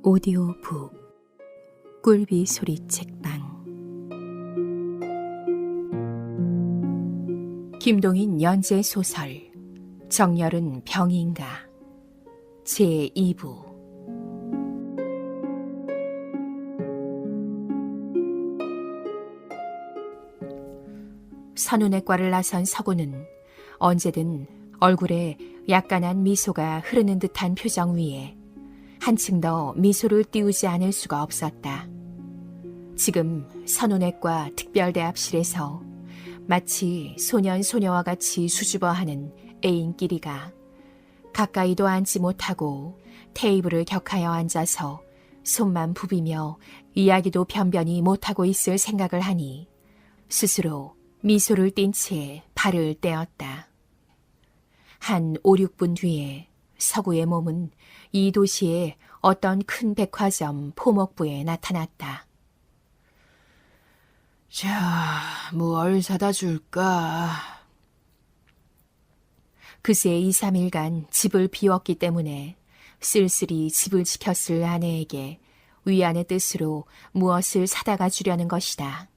오디오북 꿀비 소리 책방 김동인 연재 소설 정열은 병인가 제2부 선운외과를 나선 서구는 언제든 얼굴에 약간한 미소가 흐르는 듯한 표정 위에 한층 더 미소를 띄우지 않을 수가 없었다. 지금 선운외과 특별대합실에서 마치 소년 소녀와 같이 수줍어하는 애인끼리가 가까이도 앉지 못하고 테이블을 격하여 앉아서 손만 부비며 이야기도 변변히 못하고 있을 생각을 하니 스스로 미소를 띤 채 발을 떼었다. 한 5, 6분 뒤에 서구의 몸은 이 도시의 어떤 큰 백화점 포목부에 나타났다. 자, 뭘 사다 줄까? 그새 2, 3일간 집을 비웠기 때문에 쓸쓸히 집을 지켰을 아내에게 위안의 뜻으로 무엇을 사다가 주려는 것이다.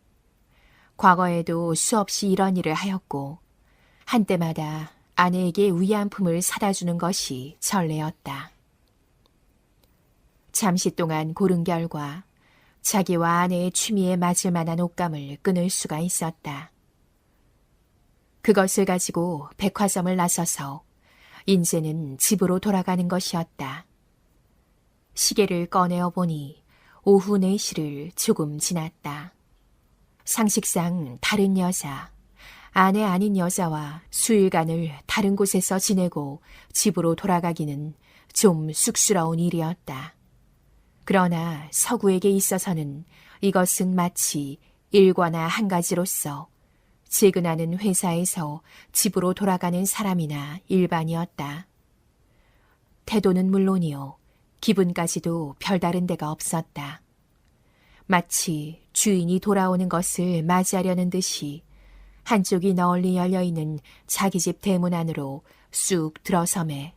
과거에도 수없이 이런 일을 하였고 한때마다 아내에게 위안품을 사다 주는 것이 전례였다. 잠시 동안 고른 결과 자기와 아내의 취미에 맞을 만한 옷감을 끊을 수가 있었다. 그것을 가지고 백화점을 나서서 인제는 집으로 돌아가는 것이었다. 시계를 꺼내어 보니 오후 4시를 조금 지났다. 상식상 다른 여자, 아내 아닌 여자와 수일간을 다른 곳에서 지내고 집으로 돌아가기는 좀 쑥스러운 일이었다. 그러나 서구에게 있어서는 이것은 마치 일과나 한 가지로서 퇴근하는 회사에서 집으로 돌아가는 사람이나 일반이었다. 태도는 물론이요, 기분까지도 별다른 데가 없었다. 마치 주인이 돌아오는 것을 맞이하려는 듯이 한쪽이 널리 열려있는 자기 집 대문 안으로 쑥 들어서매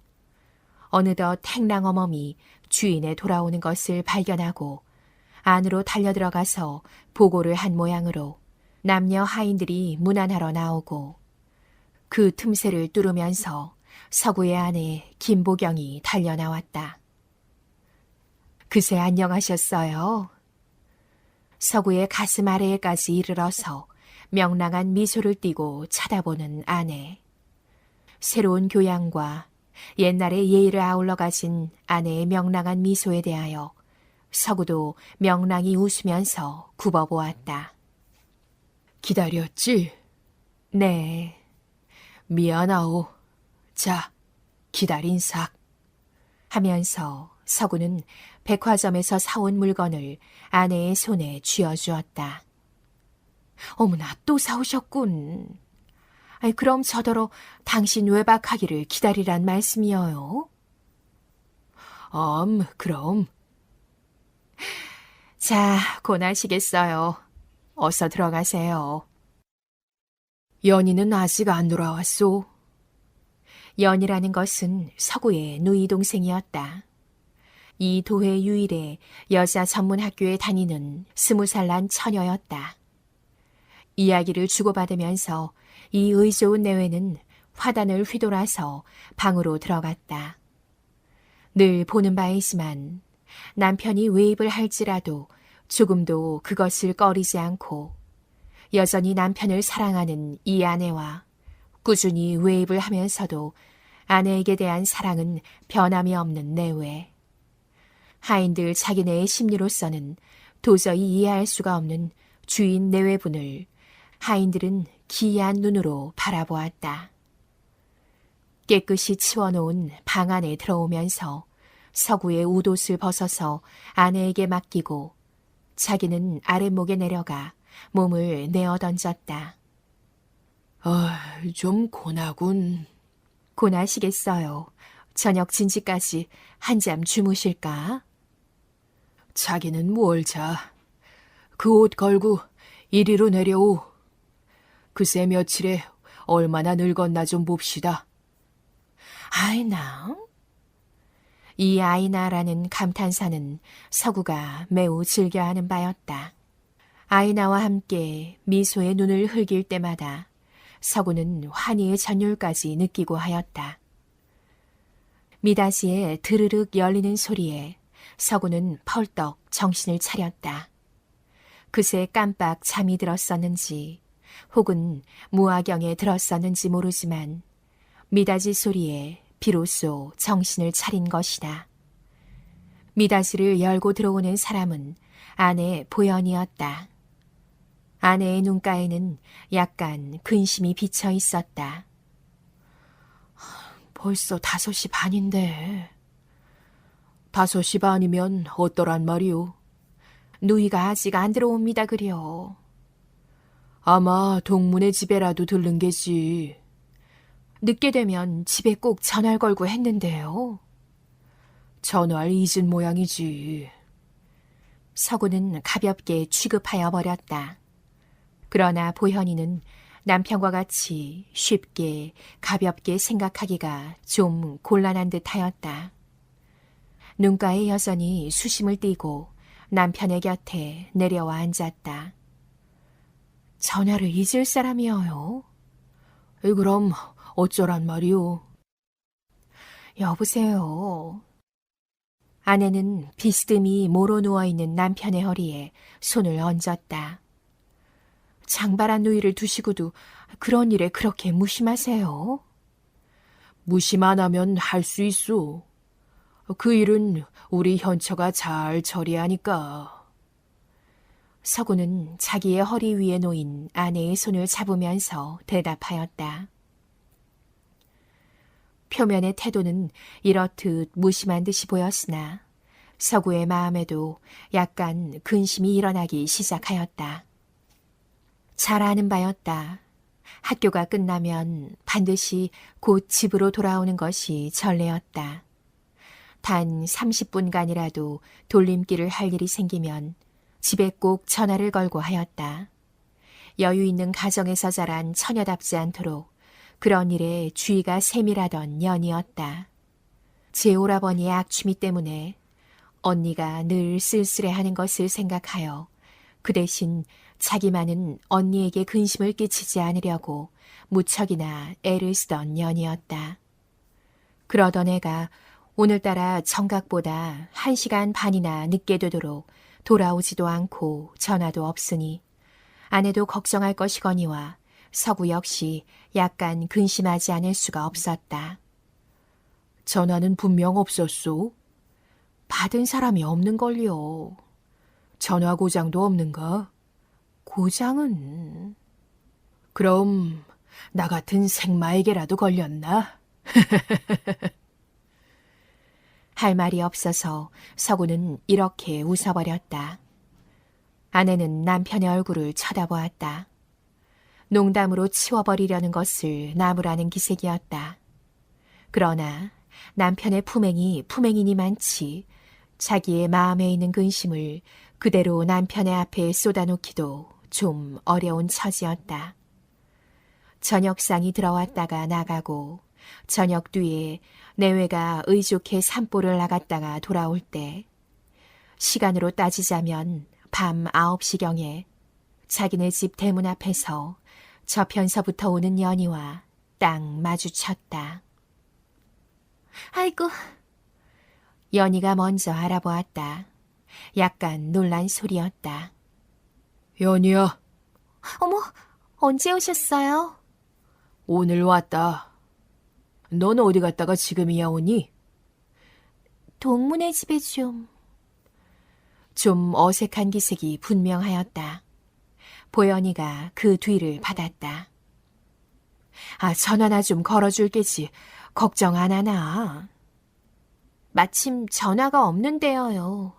어느덧 행랑어멈이 주인의 돌아오는 것을 발견하고 안으로 달려들어가서 보고를 한 모양으로 남녀 하인들이 문안하러 나오고 그 틈새를 뚫으면서 서구의 아내 김보경이 달려나왔다. 그새 안녕하셨어요? 서구의 가슴 아래에까지 이르러서 명랑한 미소를 띠고 쳐다보는 아내. 새로운 교양과 옛날의 예의를 아울러 가진 아내의 명랑한 미소에 대하여 서구도 명랑히 웃으면서 굽어보았다. 기다렸지? 네. 미안하오. 자, 기다린 삭. 하면서 서구는 백화점에서 사온 물건을 아내의 손에 쥐어주었다. 어머나, 또 사오셨군. 그럼 저더러 당신 외박하기를 기다리란 말씀이어요? 그럼. 자, 고나시겠어요. 어서 들어가세요. 연희는 아직 안 돌아왔소? 연희라는 것은 서구의 누이 동생이었다. 이 도회 유일의 여자 전문 학교에 다니는 20살 난 처녀였다. 이야기를 주고받으면서 이 의좋은 내외는 화단을 휘돌아서 방으로 들어갔다. 늘 보는 바이지만 남편이 외입을 할지라도 조금도 그것을 꺼리지 않고 여전히 남편을 사랑하는 이 아내와 꾸준히 외입을 하면서도 아내에게 대한 사랑은 변함이 없는 내외. 하인들 자기네의 심리로서는 도저히 이해할 수가 없는 주인 내외분을 하인들은 기이한 눈으로 바라보았다. 깨끗이 치워놓은 방 안에 들어오면서 서구의 웃옷을 벗어서 아내에게 맡기고 자기는 아랫목에 내려가 몸을 내어 던졌다. 좀 고나군. 고나시겠어요. 저녁 진지까지 한잠 주무실까? 자기는 뭘 자. 그 옷 걸고 이리로 내려오. 그새 며칠에 얼마나 늙었나 좀 봅시다. 아이, 나? 이 아이나라는 감탄사는 서구가 매우 즐겨하는 바였다. 아이나와 함께 미소의 눈을 흘길 때마다 서구는 환희의 전율까지 느끼고 하였다. 미닫이의 드르륵 열리는 소리에 서구는 펄떡 정신을 차렸다. 그새 깜빡 잠이 들었었는지 혹은 무화경에 들었었는지 모르지만 미닫이 소리에 비로소 정신을 차린 것이다. 미닫이를 열고 들어오는 사람은 아내 보연이었다. 아내의 눈가에는 약간 근심이 비쳐 있었다. 벌써 5시 반인데. 5시 반이면 어떠란 말이오? 누이가 아직 안 들어옵니다 그려. 아마 동문의 집에라도 들른 게지. 늦게 되면 집에 꼭 전화를 걸고 했는데요. 전화를 잊은 모양이지. 서구는 가볍게 취급하여 버렸다. 그러나 보현이는 남편과 같이 쉽게 가볍게 생각하기가 좀 곤란한 듯하였다. 눈가에 여전히 수심을 띠고 남편의 곁에 내려와 앉았다. 전화를 잊을 사람이어요. 그럼 어쩌란 말이오? 여보세요. 아내는 비스듬히 모로 누워있는 남편의 허리에 손을 얹었다. 장발한 누이를 두시고도 그런 일에 그렇게 무심하세요? 무심 안 하면 할 수 있어. 그 일은 우리 현처가 잘 처리하니까. 서구는 자기의 허리 위에 놓인 아내의 손을 잡으면서 대답하였다. 표면의 태도는 이렇듯 무심한 듯이 보였으나 서구의 마음에도 약간 근심이 일어나기 시작하였다. 잘 아는 바였다. 학교가 끝나면 반드시 곧 집으로 돌아오는 것이 전례였다. 단 30분간이라도 돌림길을 할 일이 생기면 집에 꼭 전화를 걸고 하였다. 여유 있는 가정에서 자란 처녀답지 않도록 그런 일에 주의가 세밀하던 년이었다. 제 오라버니의 악취미 때문에 언니가 늘 쓸쓸해하는 것을 생각하여 그 대신 자기만은 언니에게 근심을 끼치지 않으려고 무척이나 애를 쓰던 년이었다. 그러던 애가 오늘따라 정각보다 1시간 반이나 늦게 되도록 돌아오지도 않고 전화도 없으니 아내도 걱정할 것이거니와 서구 역시 약간 근심하지 않을 수가 없었다. 전화는 분명 없었소. 받은 사람이 없는걸요. 전화 고장도 없는가? 고장은... 그럼 나 같은 생마에게라도 걸렸나? 할 말이 없어서 서구는 이렇게 웃어버렸다. 아내는 남편의 얼굴을 쳐다보았다. 농담으로 치워버리려는 것을 나무라는 기색이었다. 그러나 남편의 품행이 품행이니만치 자기의 마음에 있는 근심을 그대로 남편의 앞에 쏟아놓기도 좀 어려운 처지였다. 저녁상이 들어왔다가 나가고 저녁 뒤에 내외가 의족해 산보를 나갔다가 돌아올 때 시간으로 따지자면 밤 9시경에 자기네 집 대문 앞에서 저편서부터 오는 연희와 딱 마주쳤다. 아이고. 연희가 먼저 알아보았다. 약간 놀란 소리였다. 연희야, 어머, 언제 오셨어요? 오늘 왔다. 넌 어디 갔다가 지금이야 오니? 동문의 집에 좀 어색한 기색이 분명하였다. 보연이가 그 뒤를 받았다. 아, 전화나 좀 걸어줄 게지. 걱정 안 하나. 마침 전화가 없는데요.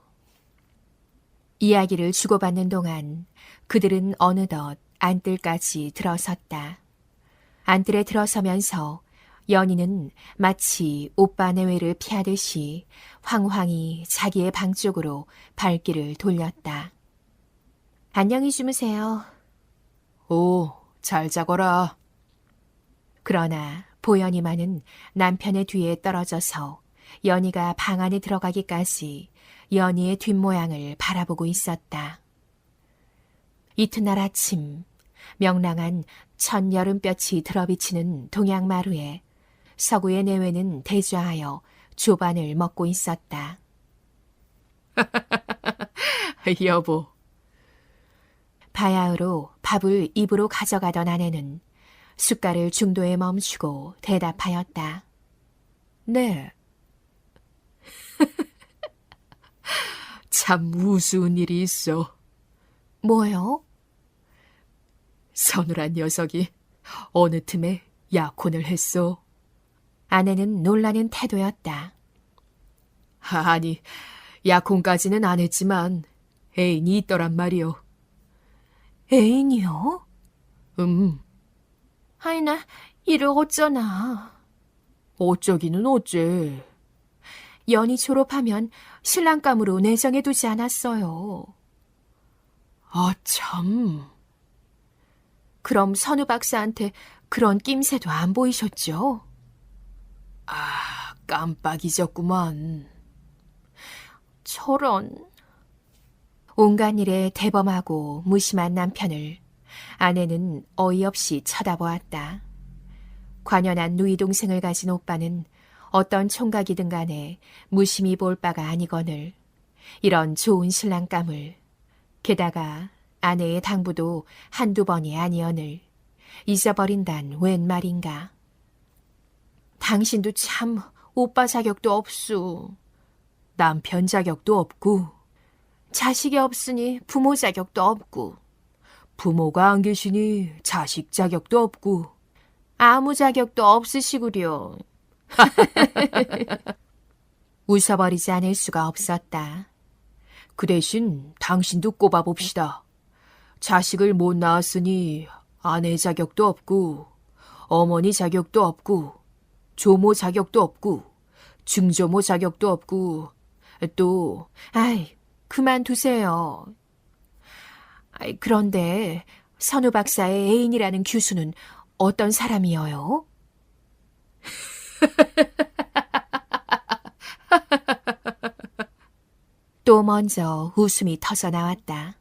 이야기를 주고받는 동안 그들은 어느덧 안뜰까지 들어섰다. 안뜰에 들어서면서 연희는 마치 오빠 내외를 피하듯이 황황히 자기의 방 쪽으로 발길을 돌렸다. 안녕히 주무세요. 오, 잘 자거라. 그러나 보연이만은 남편의 뒤에 떨어져서 연희가 방 안에 들어가기까지 연희의 뒷모양을 바라보고 있었다. 이튿날 아침 명랑한 첫 여름볕이 들어비치는 동양마루에 서구의 내외는 대좌하여 조반을 먹고 있었다. 여보, 바야흐로 밥을 입으로 가져가던 아내는 숟갈을 중도에 멈추고 대답하였다. 네. 참 우스운 일이 있어. 뭐요? 서늘한 녀석이 어느 틈에 약혼을 했어. 아내는 놀라는 태도였다. 아니, 약혼까지는 안 했지만 애인이 있더란 말이오. 애인이요? 아이나, 이를 어쩌나. 어쩌기는 어째. 연희 졸업하면 신랑감으로 내정해두지 않았어요. 아, 참. 그럼 선우 박사한테 그런 낌새도 안 보이셨죠? 아, 깜빡 잊었구만. 저런. 온갖 일에 대범하고 무심한 남편을 아내는 어이없이 쳐다보았다. 관연한 누이 동생을 가진 오빠는 어떤 총각이든 간에 무심히 볼 바가 아니거늘 이런 좋은 신랑감을 게다가 아내의 당부도 한두 번이 아니어늘 잊어버린단 웬 말인가. 당신도 참 오빠 자격도 없수. 남편 자격도 없고 자식이 없으니 부모 자격도 없고 부모가 안 계시니 자식 자격도 없고 아무 자격도 없으시구려. 웃어버리지 않을 수가 없었다. 그 대신 당신도 꼽아봅시다. 자식을 못 낳았으니 아내 자격도 없고 어머니 자격도 없고 조모 자격도 없고 증조모 자격도 없고 또 아이, 그만두세요. 아이, 그런데 선우 박사의 애인이라는 규수는 어떤 사람이어요? 또 먼저 웃음이 터져 나왔다.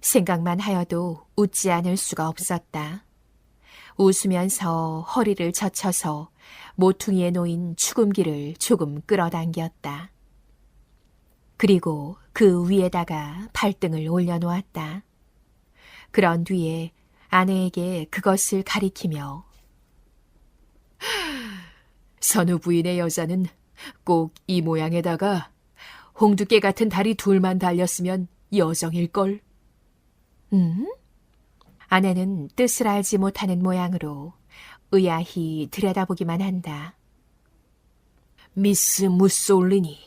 생각만 하여도 웃지 않을 수가 없었다. 웃으면서 허리를 젖혀서 모퉁이에 놓인 축음기를 조금 끌어당겼다. 그리고 그 위에다가 발등을 올려놓았다. 그런 뒤에 아내에게 그것을 가리키며 선우 부인의 여자는 꼭 이 모양에다가 홍두깨 같은 다리 둘만 달렸으면 여정일걸. 아내는 뜻을 알지 못하는 모양으로 의아히 들여다보기만 한다. 미스 무솔리니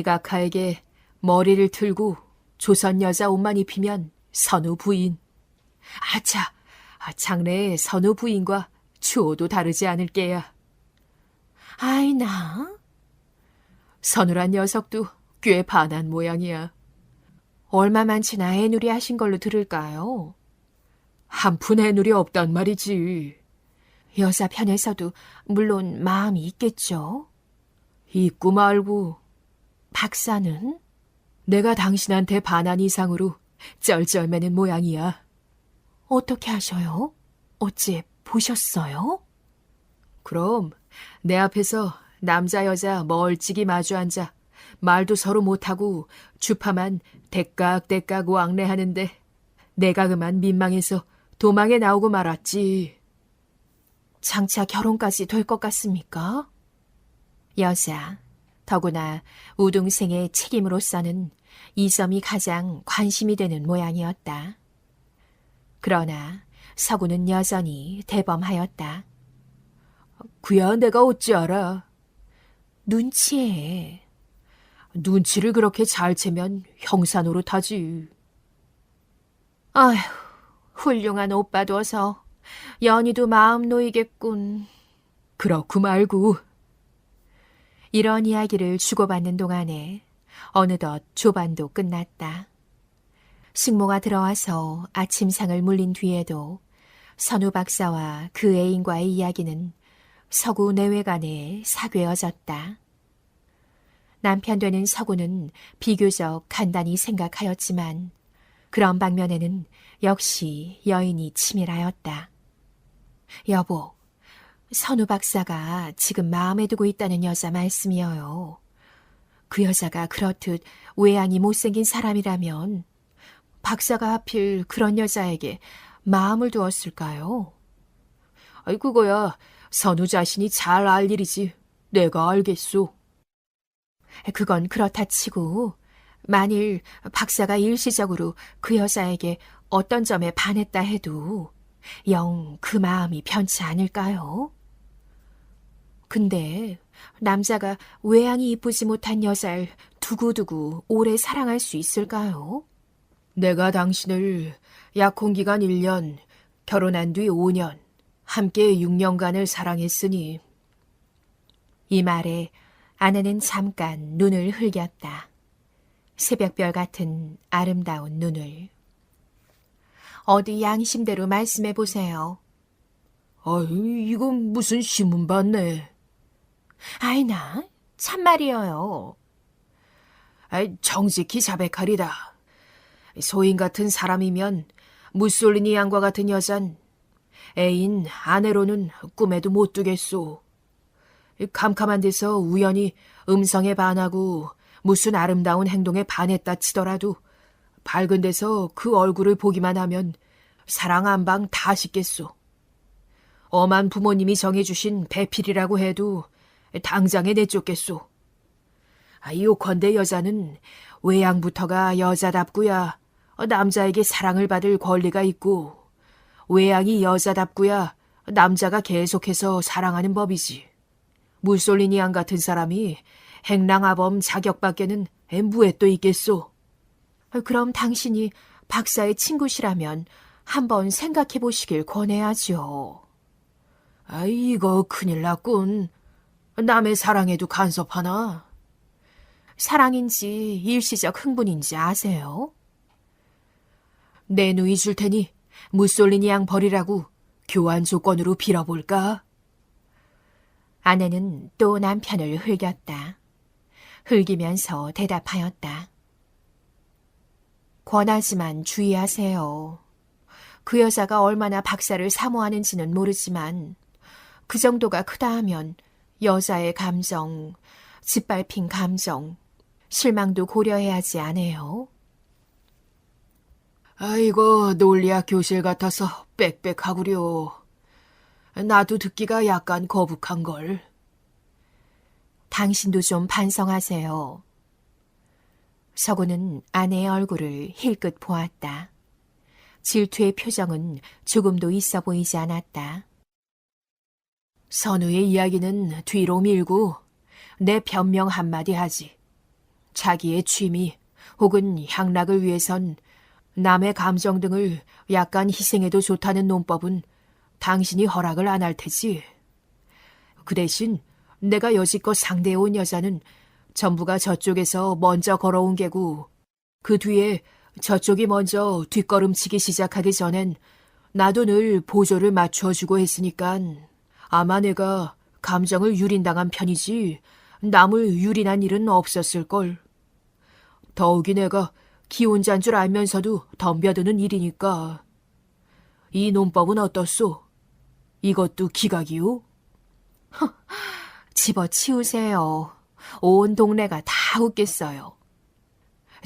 가카에게 머리를 틀고 조선 여자 옷만 입히면 선우 부인. 아차, 장래의 선우 부인과 추호도 다르지 않을 게야. 아이나? 선우란 녀석도 꽤 반한 모양이야. 얼마만치나 애누리 하신 걸로 들을까요? 한 푼 애누리 없단 말이지. 여자 편에서도 물론 마음이 있겠죠. 있고 말고. 박사는? 내가 당신한테 반한 이상으로 쩔쩔매는 모양이야. 어떻게 하셔요? 어찌 보셨어요? 그럼 내 앞에서 남자 여자 멀찍이 마주 앉아 말도 서로 못하고 주파만 대깍대깍 왕래하는데 내가 그만 민망해서 도망에 나오고 말았지. 장차 결혼까지 될 것 같습니까? 여자, 더구나 우동생의 책임으로서는 이 점이 가장 관심이 되는 모양이었다. 그러나 서구는 여전히 대범하였다. 그야 내가 어찌 알아. 눈치에. 눈치를 그렇게 잘 채면 형사 노릇하지. 아휴, 훌륭한 오빠둬서 연희도 마음 놓이겠군. 그렇고 말고. 이런 이야기를 주고받는 동안에 어느덧 조반도 끝났다. 식모가 들어와서 아침상을 물린 뒤에도 선우 박사와 그 애인과의 이야기는 서구 내외간에 사괴어졌다. 남편 되는 서구는 비교적 간단히 생각하였지만 그런 방면에는 역시 여인이 치밀하였다. 여보, 선우 박사가 지금 마음에 두고 있다는 여자 말씀이어요. 그 여자가 그렇듯 외양이 못생긴 사람이라면 박사가 하필 그런 여자에게 마음을 두었을까요? 아이, 그거야 선우 자신이 잘 알 일이지. 내가 알겠소. 그건 그렇다 치고 만일 박사가 일시적으로 그 여자에게 어떤 점에 반했다 해도 영 그 마음이 변치 않을까요? 근데 남자가 외양이 이쁘지 못한 여자를 두고두고 오래 사랑할 수 있을까요? 내가 당신을 약혼기간 1년, 결혼한 뒤 5년, 함께 6년간을 사랑했으니. 이 말에 아내는 잠깐 눈을 흘겼다. 새벽별 같은 아름다운 눈을. 어디 양심대로 말씀해 보세요. 아이, 이건 무슨 신문 봤네. 아이나, 참말이에요. 아이, 정직히 자백하리다. 소인 같은 사람이면 무솔리니 양과 같은 여잔 애인, 아내로는 꿈에도 못 두겠소. 캄캄한 데서 우연히 음성에 반하고 무슨 아름다운 행동에 반했다 치더라도 밝은 데서 그 얼굴을 보기만 하면 사랑 한 방 다 식겠소. 엄한 부모님이 정해주신 배필이라고 해도 당장에 내쫓겠소. 요컨대 여자는 외양부터가 여자답구야 남자에게 사랑을 받을 권리가 있고 외양이 여자답구야 남자가 계속해서 사랑하는 법이지. 무솔리니 양 같은 사람이 행랑아범 자격밖에는 무에 또 있겠소. 그럼 당신이 박사의 친구시라면 한번 생각해 보시길 권해야죠. 이거 큰일 났군. 남의 사랑에도 간섭하나? 사랑인지 일시적 흥분인지 아세요? 내 누이 줄 테니 무솔리니 양 버리라고 교환 조건으로 빌어볼까? 아내는 또 남편을 흘겼다. 흘기면서 대답하였다. 권하지만 주의하세요. 그 여자가 얼마나 박사를 사모하는지는 모르지만 그 정도가 크다 하면 여자의 감정, 짓밟힌 감정, 실망도 고려해야 하지 않아요? 아이고, 논리학 교실 같아서 빽빽하구려. 나도 듣기가 약간 거북한걸. 당신도 좀 반성하세요. 서구는 아내의 얼굴을 힐끗 보았다. 질투의 표정은 조금도 있어 보이지 않았다. 선우의 이야기는 뒤로 밀고 내 변명 한마디 하지. 자기의 취미 혹은 향락을 위해선 남의 감정 등을 약간 희생해도 좋다는 논법은 당신이 허락을 안 할 테지. 그 대신 내가 여지껏 상대해온 여자는 전부가 저쪽에서 먼저 걸어온 게고 그 뒤에 저쪽이 먼저 뒷걸음치기 시작하기 전엔 나도 늘 보조를 맞춰주고 했으니깐 아마 내가 감정을 유린당한 편이지 남을 유린한 일은 없었을걸. 더욱이 내가 기혼자인 줄 알면서도 덤벼드는 일이니까. 이 논법은 어떻소? 이것도 기각이요? 집어치우세요. 온 동네가 다 웃겠어요.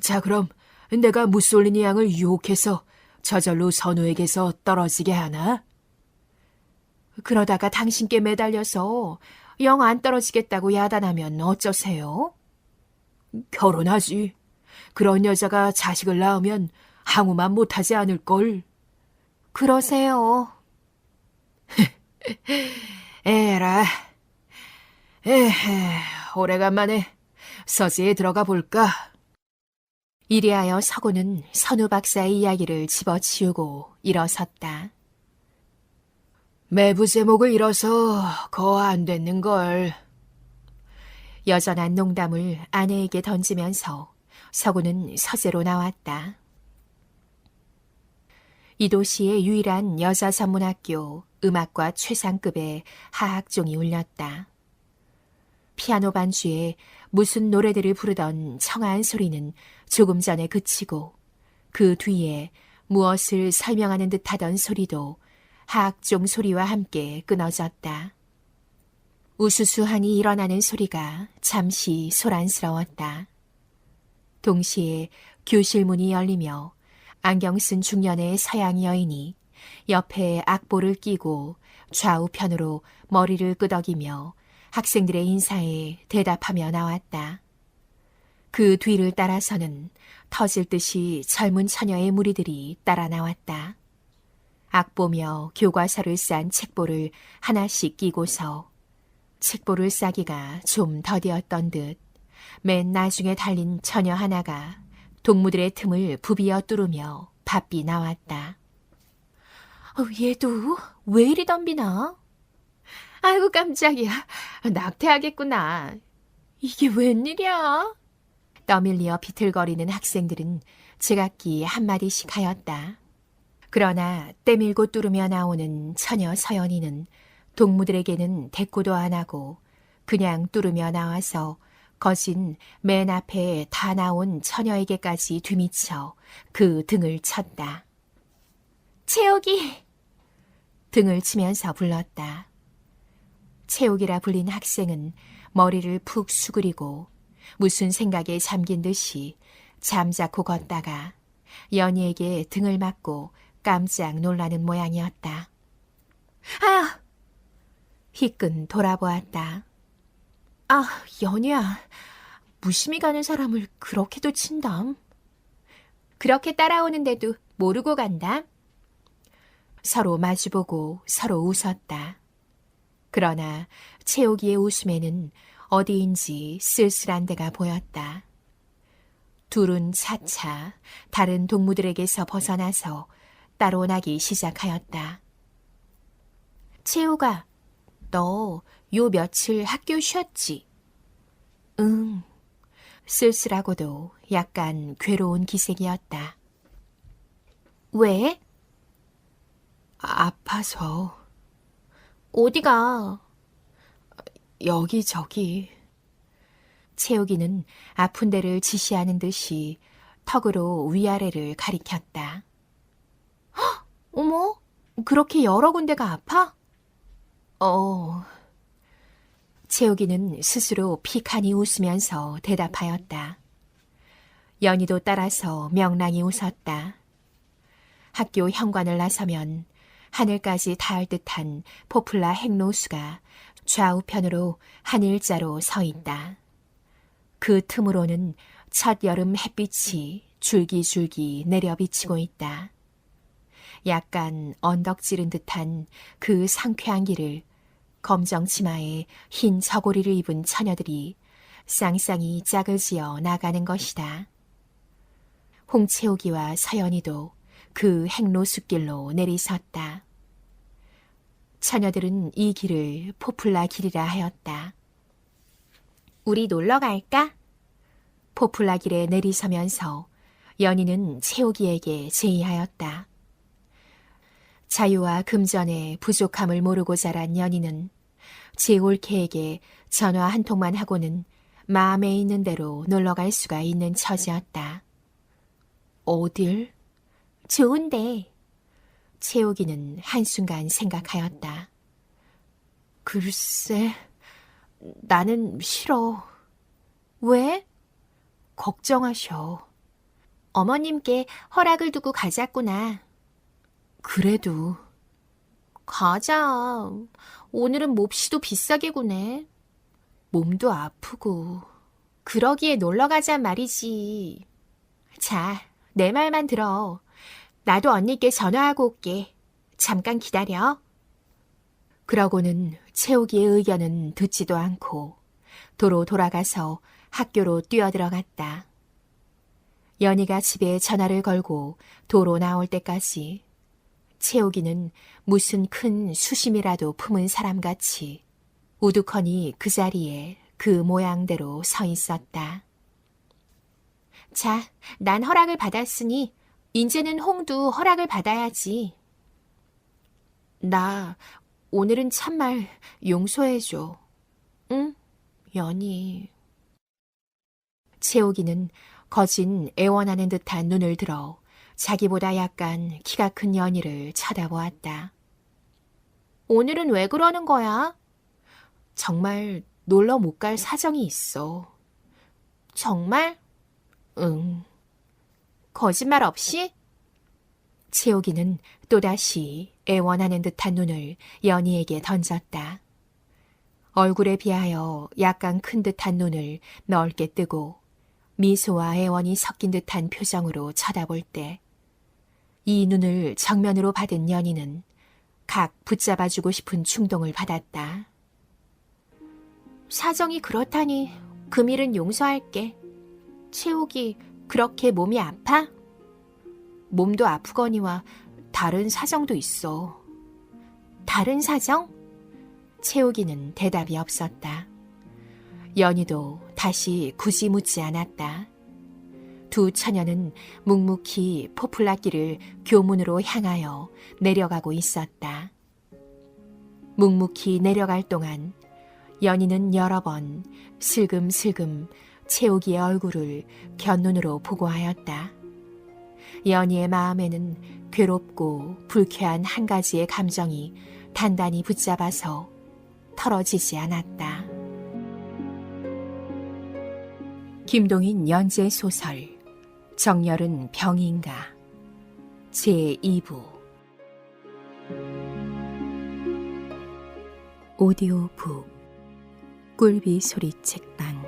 자, 그럼 내가 무솔리니 양을 유혹해서 저절로 선우에게서 떨어지게 하나? 그러다가 당신께 매달려서 영 안 떨어지겠다고 야단하면 어쩌세요? 결혼하지. 그런 여자가 자식을 낳으면 항우만 못하지 않을걸. 그러세요. 에라. 에헤, 오래간만에 서재에 들어가 볼까? 이리하여 서구는 선우 박사의 이야기를 집어치우고 일어섰다. 매부 제목을 잃어서 거 안 됐는걸. 여전한 농담을 아내에게 던지면서 서구는 서재로 나왔다. 이 도시의 유일한 여자 전문학교 음악과 최상급의 하악종이 울렸다. 피아노 반주에 무슨 노래들을 부르던 청아한 소리는 조금 전에 그치고 그 뒤에 무엇을 설명하는 듯하던 소리도 하악종 소리와 함께 끊어졌다. 우수수하니 일어나는 소리가 잠시 소란스러웠다. 동시에 교실 문이 열리며 안경 쓴 중년의 서양 여인이 옆에 악보를 끼고 좌우편으로 머리를 끄덕이며 학생들의 인사에 대답하며 나왔다. 그 뒤를 따라서는 터질 듯이 젊은 처녀의 무리들이 따라 나왔다. 악보며 교과서를 싼 책보를 하나씩 끼고서 책보를 싸기가 좀 더디었던 듯 맨 나중에 달린 처녀 하나가 동무들의 틈을 부비어 뚫으며 바삐 나왔다. 얘도 왜 이리 덤비나? 아이고 깜짝이야. 낙태하겠구나. 이게 웬일이야? 떠밀리어 비틀거리는 학생들은 제각기 한마디씩 하였다. 그러나 때밀고 뚫으며 나오는 처녀 서연이는 동무들에게는 대꾸도 안 하고 그냥 뚫으며 나와서 거진 맨 앞에 다 나온 처녀에게까지 뒤미쳐 그 등을 쳤다. 채옥이! 등을 치면서 불렀다. 채옥이라 불린 학생은 머리를 푹 수그리고 무슨 생각에 잠긴 듯이 잠자코 걷다가 연희에게 등을 맞고 깜짝 놀라는 모양이었다. 아! 희끈 돌아보았다. 아, 연희야, 무심히 가는 사람을 그렇게도 친담? 그렇게 따라오는데도 모르고 간다? 서로 마주보고 서로 웃었다. 그러나 채옥이의 웃음에는 어디인지 쓸쓸한 데가 보였다. 둘은 차차 다른 동무들에게서 벗어나서 따로 나기 시작하였다. 채옥아, 너 요 며칠 학교 쉬었지? 응. 쓸쓸하고도 약간 괴로운 기색이었다. 왜? 아파서. 어디가? 여기저기. 채옥이는 아픈 데를 지시하는 듯이 턱으로 위아래를 가리켰다. 헉, 어머, 그렇게 여러 군데가 아파? 채옥이는 스스로 피카니 웃으면서 대답하였다. 연희도 따라서 명랑히 웃었다. 학교 현관을 나서면 하늘까지 닿을 듯한 포플라 핵노수가 좌우편으로 한 일자로 서 있다. 그 틈으로는 첫 여름 햇빛이 줄기줄기 내려 비치고 있다. 약간 언덕 지른 듯한 그 상쾌한 길을 검정 치마에 흰 저고리를 입은 처녀들이 쌍쌍이 짝을 지어 나가는 것이다. 홍채옥이와 서연이도 그 핵노숙길로 내리섰다. 처녀들은 이 길을 포플라 길이라 하였다. 우리 놀러 갈까? 포플라 길에 내리서면서 연희는 채옥이에게 제의하였다. 자유와 금전의 부족함을 모르고 자란 연희는 제올케에게 전화 한 통만 하고는 마음에 있는 대로 놀러갈 수가 있는 처지였다. 어딜? 좋은데. 채옥이는 한순간 생각하였다. 글쎄, 나는 싫어. 왜? 걱정하셔. 어머님께 허락을 두고 가자꾸나. 그래도. 가자. 오늘은 몹시도 비싸게 구네. 몸도 아프고. 그러기에 놀러 가자 말이지. 자, 내 말만 들어. 나도 언니께 전화하고 올게. 잠깐 기다려. 그러고는 채옥이의 의견은 듣지도 않고 도로 돌아가서 학교로 뛰어들어갔다. 연희가 집에 전화를 걸고 도로 나올 때까지 채옥이는 무슨 큰 수심이라도 품은 사람같이 우두커니 그 자리에 그 모양대로 서 있었다. 자, 난 허락을 받았으니 인제는 홍두 허락을 받아야지. 나 오늘은 참말 용서해줘. 응, 연희. 채옥이는 거진 애원하는 듯한 눈을 들어 자기보다 약간 키가 큰 연희를 쳐다보았다. 오늘은 왜 그러는 거야? 정말 놀러 못 갈 사정이 있어. 정말? 응. 거짓말 없이? 채옥이는 또다시 애원하는 듯한 눈을 연희에게 던졌다. 얼굴에 비하여 약간 큰 듯한 눈을 넓게 뜨고 미소와 애원이 섞인 듯한 표정으로 쳐다볼 때 이 눈을 정면으로 받은 연희는 각 붙잡아주고 싶은 충동을 받았다. 사정이 그렇다니 금일은 용서할게. 채옥이 그렇게 몸이 아파? 몸도 아프거니와 다른 사정도 있어. 다른 사정? 채옥이는 대답이 없었다. 연희도 다시 굳이 묻지 않았다. 두 처녀는 묵묵히 포플라길을 교문으로 향하여 내려가고 있었다. 묵묵히 내려갈 동안 연희는 여러 번 슬금슬금 채옥이의 얼굴을 곁눈으로 보고 하였다. 연희의 마음에는 괴롭고 불쾌한 한 가지의 감정이 단단히 붙잡아서 털어지지 않았다. 김동인 연재 소설 정열은 병인가 제2부 오디오북 꿀비 소리 책방